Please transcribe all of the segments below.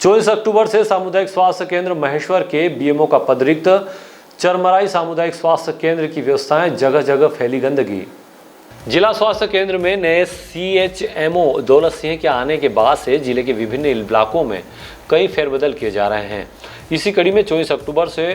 24 अक्टूबर से सामुदायिक स्वास्थ्य केंद्र महेश्वर के बीएमओ का पद रिक्त। चरमराई सामुदायिक स्वास्थ्य केंद्र की व्यवस्थाएं, जगह जगह फैली गंदगी। जिला स्वास्थ्य केंद्र में नए सीएचएमओ दौलत सिंह के आने के बाद से जिले के विभिन्न इलाकों में कई फेरबदल किए जा रहे हैं। इसी कड़ी में 24 अक्टूबर से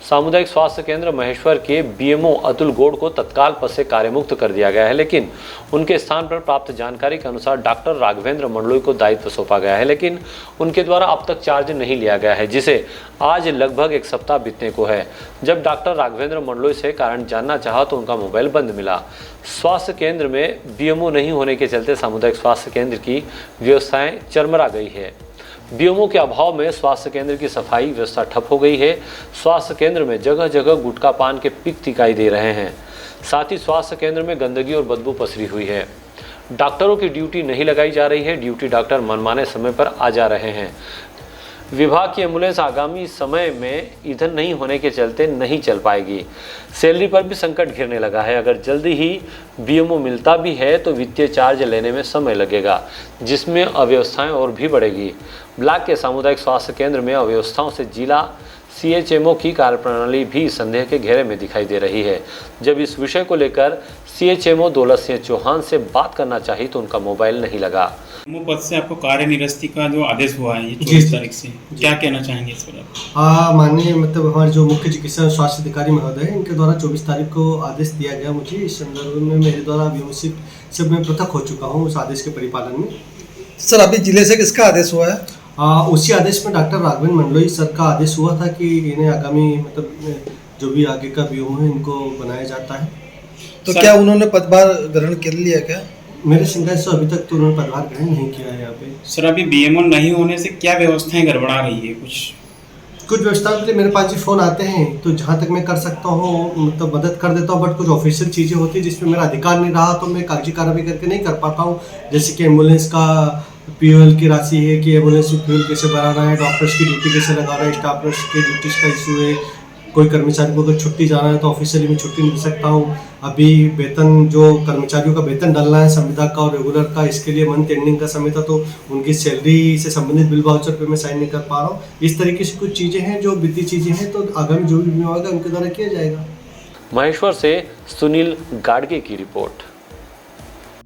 सामुदायिक स्वास्थ्य केंद्र महेश्वर के बीएमओ अतुल गौड़ को तत्काल पद से कार्यमुक्त कर दिया गया है, लेकिन उनके स्थान पर प्राप्त जानकारी के अनुसार डॉक्टर राघवेंद्र मंडलोई को दायित्व सौंपा गया है, लेकिन उनके द्वारा अब तक चार्ज नहीं लिया गया है, जिसे आज लगभग एक सप्ताह बीतने को है। जब डॉक्टर राघवेंद्र मंडलोई से कारण जानना चाहा तो उनका मोबाइल बंद मिला। स्वास्थ्य केंद्र में बीएमओ नहीं होने के चलते सामुदायिक स्वास्थ्य केंद्र की व्यवस्थाएं चरमरा गई है। बीएमओ के अभाव में स्वास्थ्य केंद्र की सफाई व्यवस्था ठप हो गई है। स्वास्थ्य केंद्र में जगह जगह गुटखा पान के पिक दिखाई दे रहे हैं। साथ ही स्वास्थ्य केंद्र में गंदगी और बदबू पसरी हुई है। डॉक्टरों की ड्यूटी नहीं लगाई जा रही है। ड्यूटी डॉक्टर मनमाने समय पर आ जा रहे हैं। विभाग की एम्बुलेंस आगामी समय में ईंधन नहीं होने के चलते नहीं चल पाएगी। सैलरी पर भी संकट घिरने लगा है। अगर जल्दी ही बीएमओ मिलता भी है तो वित्तीय चार्ज लेने में समय लगेगा, जिसमें अव्यवस्थाएं और भी बढ़ेगी। ब्लॉक के सामुदायिक स्वास्थ्य केंद्र में अव्यवस्थाओं से जिला सीएचएमओ की कार्यप्रणाली भी संदेह के घेरे में दिखाई दे रही है। जब इस विषय को लेकर सीएचएमओ दौलत सिंह चौहान से बात करना चाहिए तो उनका मोबाइल नहीं लगा। पद से आपको कार्य निरस्ती का जो आदेश हुआ है 24 तारीख से, क्या कहना चाहेंगे इस पर? माननीय हमारे जो मुख्य चिकित्सा स्वास्थ्य अधिकारी महोदय हैं, इनके द्वारा 24 तारीख को आदेश दिया गया मुझे। इस संदर्भ में मेरे द्वारा बीएमओ से मैं पृथक हो चुका हूँ उस आदेश के परिपालन में। सर, अभी जिले से किसका आदेश हुआ है? उसी आदेश में डॉक्टर राघवेंद्र मंडलोई सर का आदेश हुआ था कि इन्हें आगामी जो भी आगे का बीएमओ है इनको बनाया जाता है। तो क्या उन्होंने पदभार ग्रहण कर लिया? क्या मेरे संज्ञान से अभी तक तो उन्होंने पदभार ग्रहण नहीं किया है यहाँ पे। सर, अभी बीएमओ नहीं होने से क्या व्यवस्थाएं गड़बड़ा रही है? कुछ व्यवस्थाओं के लिए मेरे पास जो फ़ोन आते हैं तो जहाँ तक मैं कर सकता हूँ मदद कर देता हूँ, बट कुछ ऑफिशियल चीज़ें होती हैं जिसमें मेरा अधिकार नहीं रहा तो मैं कागजी कार्रवाई करके नहीं कर पाता हूँ। जैसे कि एम्बुलेंस का फ्यूल की राशि है कि एम्बुलेंस में फ्यूल कैसे भराना है, डॉक्टर्स की ड्यूटी कैसे लगाना है, स्टाफ नर्स की ड्यूटी का इशू है। कोई कर्मचारी को अगर छुट्टी जाना है तो ऑफिशियली मैं छुट्टी नहीं दे सकता हूँ। अभी वेतन जो कर्मचारियों का वेतन डालना है संविदा का और रेगुलर का, इसके लिए मंथ एंडिंग का समय था तो उनकी सैलरी से संबंधित बिल वाउचर पे मैं साइन नहीं कर पा रहा हूँ। इस तरीके से कुछ चीज़ें हैं जो वित्तीय चीज़ें हैं, तो आगामी जो भी होगा उनके द्वारा किया जाएगा। महेश्वर से सुनील गाडगे की रिपोर्ट।